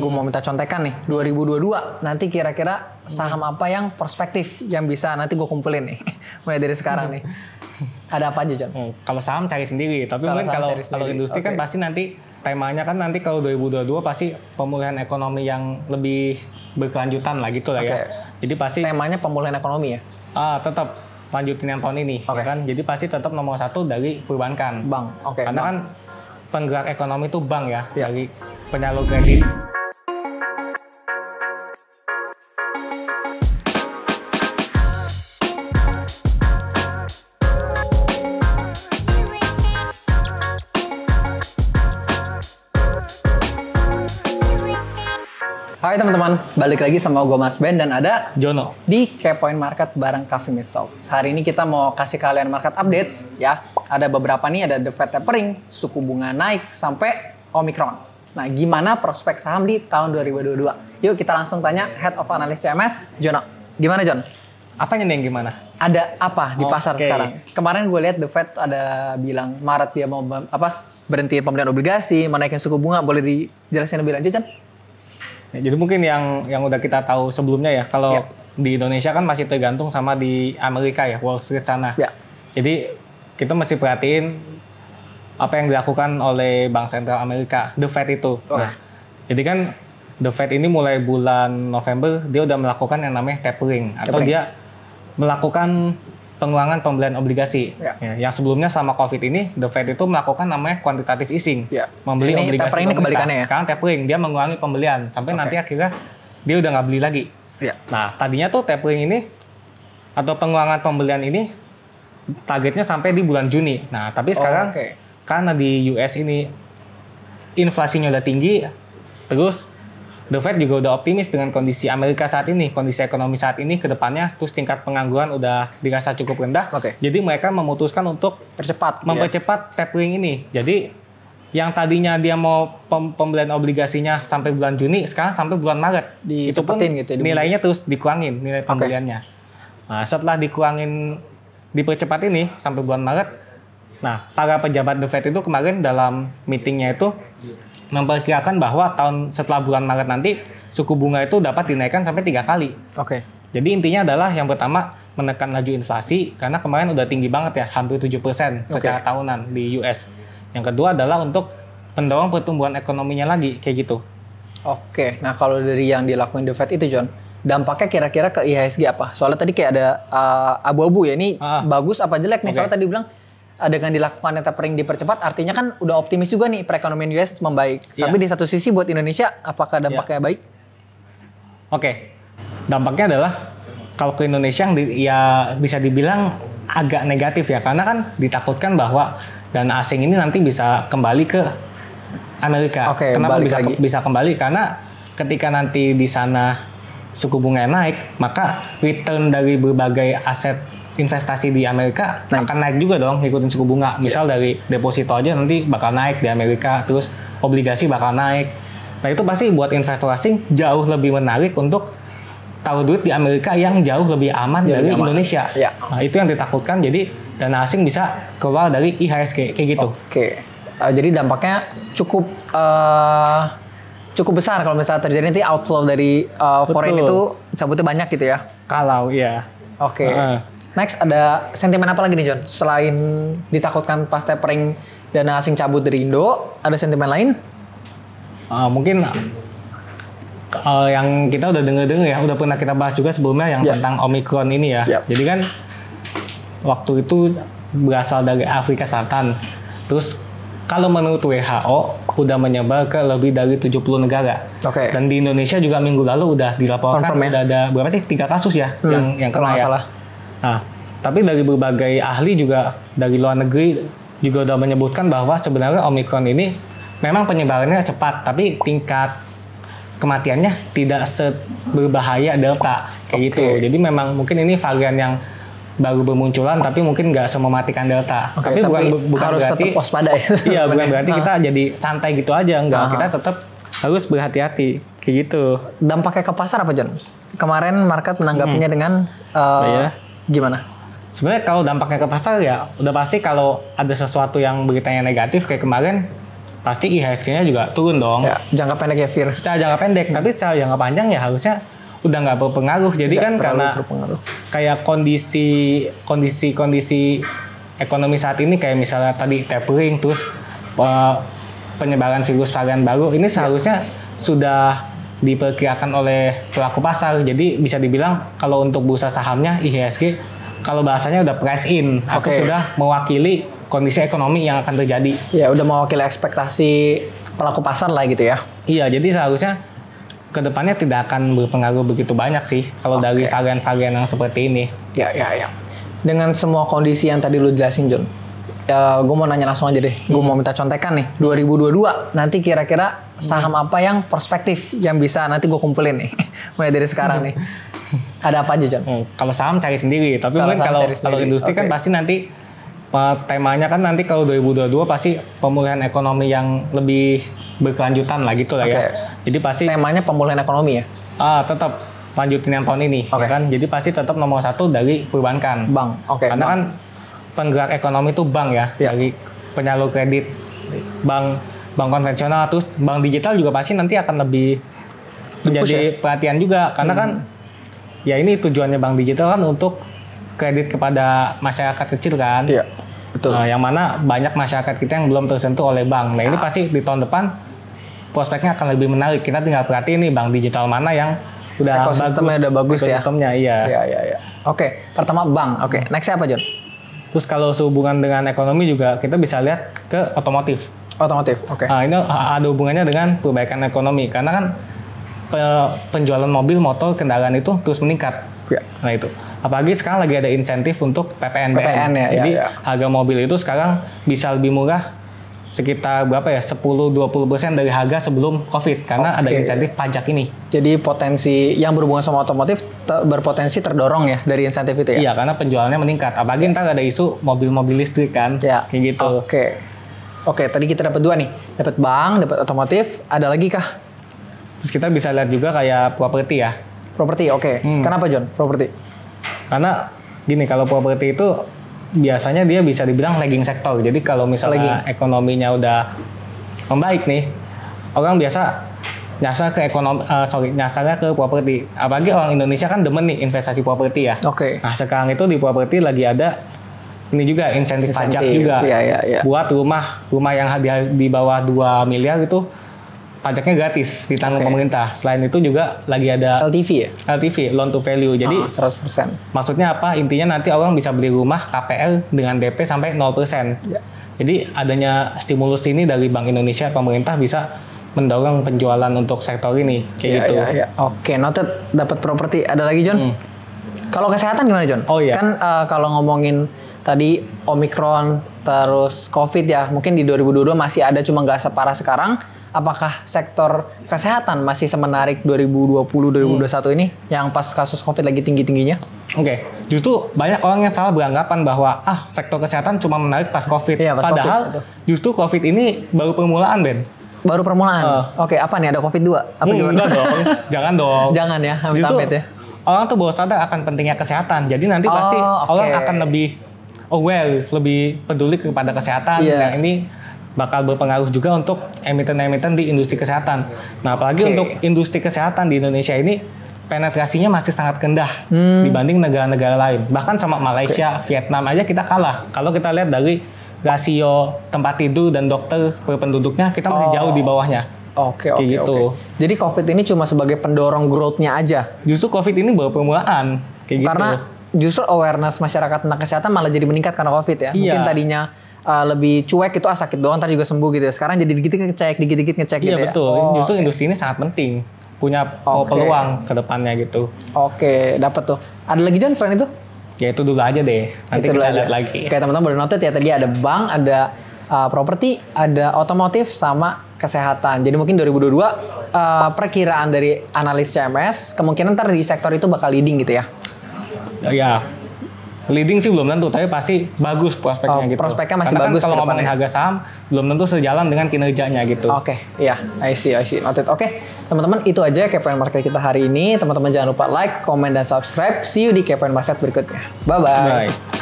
gue mau minta contekan nih 2022 nanti kira-kira saham apa yang prospektif yang bisa nanti gue kumpulin nih mulai dari sekarang nih. Ada apa aja John? Kalau saham cari sendiri, tapi mungkin kalau industri kan pasti nanti temanya kan nanti kalau 2022 pasti pemulihan ekonomi yang lebih berkelanjutan lah gitu lah ya. Jadi pasti temanya pemulihan ekonomi ya. Tetap lanjutin yang tahun ini, ya kan? Jadi pasti tetap nomor 1 dari perbankan. Bank, Karena bank. kan penggerak ekonomi itu bank ya, dari penyalur kredit. Hai teman-teman, balik lagi sama gue Mas Ben dan ada Jono di Kepoin Market bareng Coffee Meets Talks. Hari ini kita mau kasih kalian market updates ya. Ada beberapa nih, ada the Fed tapering, suku bunga naik sampai Omicron. Nah, gimana prospek saham di tahun 2022? Yuk kita langsung tanya Head of Analyst CMS, Jono. Gimana Jon? Apanya nih yang gimana? Ada apa di pasar sekarang? Kemarin gue lihat the Fed ada bilang Maret dia mau berhenti pembelian obligasi, menaikin suku bunga. Boleh dijelasin lebih lanjut, Jon? Ya, jadi mungkin yang udah kita tahu sebelumnya ya, kalau di Indonesia kan masih tergantung sama di Amerika ya, Wall Street sana. Jadi kita mesti perhatiin apa yang dilakukan oleh Bank Sentral Amerika, The Fed itu. Nah, jadi kan The Fed ini mulai bulan November dia udah melakukan yang namanya tapering. Atau dia melakukan pengurangan pembelian obligasi. Ya, yang sebelumnya selama COVID ini, The Fed itu melakukan namanya quantitative easing. Membeli ini obligasi tapering ini kebalikannya ya? Sekarang tapering, dia mengurangi pembelian. Sampai nanti akhirnya dia udah nggak beli lagi. Nah, tadinya tuh tapering ini, atau pengurangan pembelian ini, targetnya sampai di bulan Juni. Nah, tapi sekarang, karena di US ini, inflasinya udah tinggi, terus The Fed juga udah optimis dengan kondisi Amerika saat ini, kondisi ekonomi saat ini ke depannya, terus tingkat pengangguran udah dirasa cukup rendah. Jadi mereka memutuskan untuk mempercepat tapering ini. Jadi yang tadinya dia mau pembelian obligasinya sampai bulan Juni, sekarang sampai bulan Maret. Itu pun gitu, nilainya terus dikurangin, nilai pembeliannya. Nah, setelah dipercepat ini sampai bulan Maret, nah para pejabat The Fed itu kemarin dalam meetingnya itu memperkirakan bahwa setelah bulan Maret nanti suku bunga itu dapat dinaikkan sampai 3 kali. Jadi intinya adalah yang pertama menekan laju inflasi karena kemarin udah tinggi banget ya, hampir 7% secara tahunan di US. Yang kedua adalah untuk mendorong pertumbuhan ekonominya lagi kayak gitu. Nah kalau dari yang dilakuin The Fed itu John, dampaknya kira-kira ke IHSG apa? Soalnya tadi kayak ada abu-abu ya, ini bagus apa jelek nih? Soalnya tadi bilang dengan dilakukan tapering dipercepat, artinya kan udah optimis juga nih perekonomian US membaik. Tapi di satu sisi buat Indonesia, apakah dampaknya baik? Dampaknya adalah kalau ke Indonesia ya bisa dibilang agak negatif ya, karena kan ditakutkan bahwa dana asing ini nanti bisa kembali ke Amerika. Kenapa bisa kembali? Karena ketika nanti di sana suku bunga naik, maka return dari berbagai aset investasi di Amerika akan naik juga dong, ngikutin suku bunga. Misal dari deposito aja nanti bakal naik di Amerika, terus obligasi bakal naik. Nah itu pasti buat investor asing jauh lebih menarik untuk taruh duit di Amerika yang jauh lebih aman dari Indonesia. Nah itu yang ditakutkan, jadi dana asing bisa keluar dari IHSG kayak gitu. Jadi dampaknya cukup besar kalau misalnya terjadi nanti outflow dari foreign itu cabutnya banyak gitu ya? Kalau Next, ada sentimen apa lagi nih John? Selain ditakutkan pas tapering dana asing cabut dari Indo, ada sentimen lain? Mungkin yang kita udah denger ya, udah pernah kita bahas juga sebelumnya yang tentang Omicron ini ya. Jadi kan waktu itu berasal dari Afrika Selatan. Terus kalau menurut WHO udah menyebar ke lebih dari 70 negara. Dan di Indonesia juga minggu lalu udah dilaporkan udah ada berapa sih? 3 kasus ya yang kena ya. Nah, tapi dari berbagai ahli juga dari luar negeri juga udah menyebutkan bahwa sebenarnya Omicron ini memang penyebarannya cepat, tapi tingkat kematiannya tidak berbahaya Delta kayak gitu. Jadi memang mungkin ini varian yang baru bermunculan, tapi mungkin nggak semematikan Delta. Tapi bukan harus berarti tetap waspada ya. Iya, bukan berarti kita jadi santai gitu aja, enggak. Kita tetap harus berhati-hati kayak gitu. Dampaknya ke pasar apa John? Kemarin market menanggapinya dengan gimana? Sebenarnya kalau dampaknya ke pasar ya udah pasti kalau ada sesuatu yang beritanya negatif kayak kemarin pasti IHSG-nya juga turun dong. Ya, jangka pendek ya Fir. Secara jangka pendek, tapi secara jangka panjang ya harusnya udah nggak berpengaruh. Jadi kan karena kayak kondisi ekonomi saat ini kayak misalnya tadi tapering, terus penyebaran virus varian baru, ini seharusnya sudah diperkirakan oleh pelaku pasar. Jadi bisa dibilang kalau untuk bursa sahamnya IHSG kalau bahasanya udah price in atau sudah mewakili kondisi ekonomi yang akan terjadi. Ya udah mewakili ekspektasi pelaku pasar lah gitu ya. Iya, jadi seharusnya kedepannya tidak akan berpengaruh begitu banyak sih kalau dari varian-varian yang seperti ini. Ya. Dengan semua kondisi yang tadi lu jelasin John, gue mau nanya langsung aja deh. Gue mau minta contekan nih. 2022 nanti kira-kira saham apa yang prospektif yang bisa nanti gue kumpulin nih mulai dari sekarang nih. Ada apa aja John? Kalau saham cari sendiri. Tapi mungkin kalau industri kan pasti nanti temanya kan nanti kalau 2022 pasti pemulihan ekonomi yang lebih berkelanjutan lah gitu lah ya. Jadi pasti temanya pemulihan ekonomi ya. Tetap lanjutin yang tahun ini, kan? Jadi pasti tetap nomor 1 dari perbankan. Bank, Karena kan penggerak ekonomi itu bank ya, dari penyalur kredit, bank konvensional, terus bank digital juga pasti nanti akan lebih menjadi perhatian juga, karena kan ya ini tujuannya bank digital kan untuk kredit kepada masyarakat kecil kan. Iya, betul. Yang mana banyak masyarakat kita yang belum tersentuh oleh bank. Nah ini pasti di tahun depan prospeknya akan lebih menarik. Kita tinggal perhatiin nih bank digital mana yang udah ekosistemnya udah bagus ya. Ekosistemnya iya. Oke, pertama bank. Next apa John? Terus kalau sehubungan dengan ekonomi juga kita bisa lihat ke otomotif. Ini ada hubungannya dengan perbaikan ekonomi karena kan penjualan mobil, motor, kendaraan itu terus meningkat. Nah itu. Apalagi sekarang lagi ada insentif untuk PPN ya. Jadi harga mobil itu sekarang bisa lebih murah sekitar berapa ya, 10-20% dari harga sebelum COVID karena ada insentif pajak ini. Jadi potensi yang berhubungan sama otomotif berpotensi terdorong ya dari insentif itu ya? Iya, karena penjualannya meningkat. Apalagi ntar ada isu mobil-mobil listrik kan, kayak gitu. Oke, tadi kita dapat 2 nih. Dapat bank, dapat otomotif, ada lagi kah? Terus kita bisa lihat juga kayak properti ya. Properti, Kenapa John, properti? Karena gini, kalau properti itu biasanya dia bisa dibilang lagging sektor. Jadi kalau misalnya ekonominya udah membaik nih, orang biasa nyasar ke nyasarnya ke properti. Apalagi orang Indonesia kan demen nih investasi properti ya. Nah sekarang itu di properti lagi ada ini juga insentif pajak juga. Buat rumah yang di bawah 2 miliar itu pajaknya gratis ditanggung pemerintah. Selain itu juga lagi ada LTV ya? LTV, loan to value. Jadi 100%. Maksudnya apa? Intinya nanti orang bisa beli rumah KPR dengan DP sampai 0%. Jadi adanya stimulus ini dari Bank Indonesia, pemerintah bisa mendorong penjualan untuk sektor ini. Kayak gitu. Oke, noted. Dapat properti. Ada lagi John? Kalau kesehatan gimana John? Kan kalau ngomongin tadi Omicron terus COVID ya, mungkin di 2022 masih ada cuma nggak separah sekarang. Apakah sektor kesehatan masih semenarik 2020-2021 ini yang pas kasus COVID lagi tinggi-tingginya? Justru banyak orang yang salah beranggapan bahwa sektor kesehatan cuma menarik pas COVID. Padahal justru COVID ini baru permulaan, Ben. Baru permulaan? Apa nih, ada COVID 2? Enggak dong, jangan dong. Jangan ya, amit-amit ya. Orang tuh baru sadar akan pentingnya kesehatan. Jadi nanti pasti orang akan lebih aware, lebih peduli kepada kesehatan. Nah ini bakal berpengaruh juga untuk emiten-emiten di industri kesehatan. Nah, apalagi untuk industri kesehatan di Indonesia ini penetrasinya masih sangat rendah dibanding negara-negara lain. Bahkan sama Malaysia, Vietnam aja kita kalah. Kalau kita lihat dari rasio tempat tidur dan dokter per penduduknya, kita masih jauh di bawahnya. Oke. Jadi COVID ini cuma sebagai pendorong growth-nya aja? Justru COVID ini baru permulaan. Karena justru awareness masyarakat tentang kesehatan malah jadi meningkat karena COVID ya? Mungkin tadinya lebih cuek itu sakit doang ntar juga sembuh gitu ya. Sekarang jadi dikit-dikit ngecek gitu ya. Betul. Justru industri ini sangat penting. Punya peluang ke depannya gitu. Dapat tuh. Ada lagi John selain itu? Ya itu dulu aja deh. Nanti kita lihat lagi. Teman-teman boleh noted ya, tadi ada bank, ada properti, ada otomotif sama kesehatan. Jadi mungkin 2022 perkiraan dari analis CMS kemungkinan ntar di sektor itu bakal leading gitu ya. Leading sih belum tentu, tapi pasti bagus prospeknya gitu. Prospeknya masih karena bagus. Kan kalau ngomongin harga saham, belum tentu sejalan dengan kinerjanya gitu. I see. Noted. Teman-teman itu aja KPN Market kita hari ini. Teman-teman jangan lupa like, comment, dan subscribe. See you di KPN Market berikutnya. Bye-bye.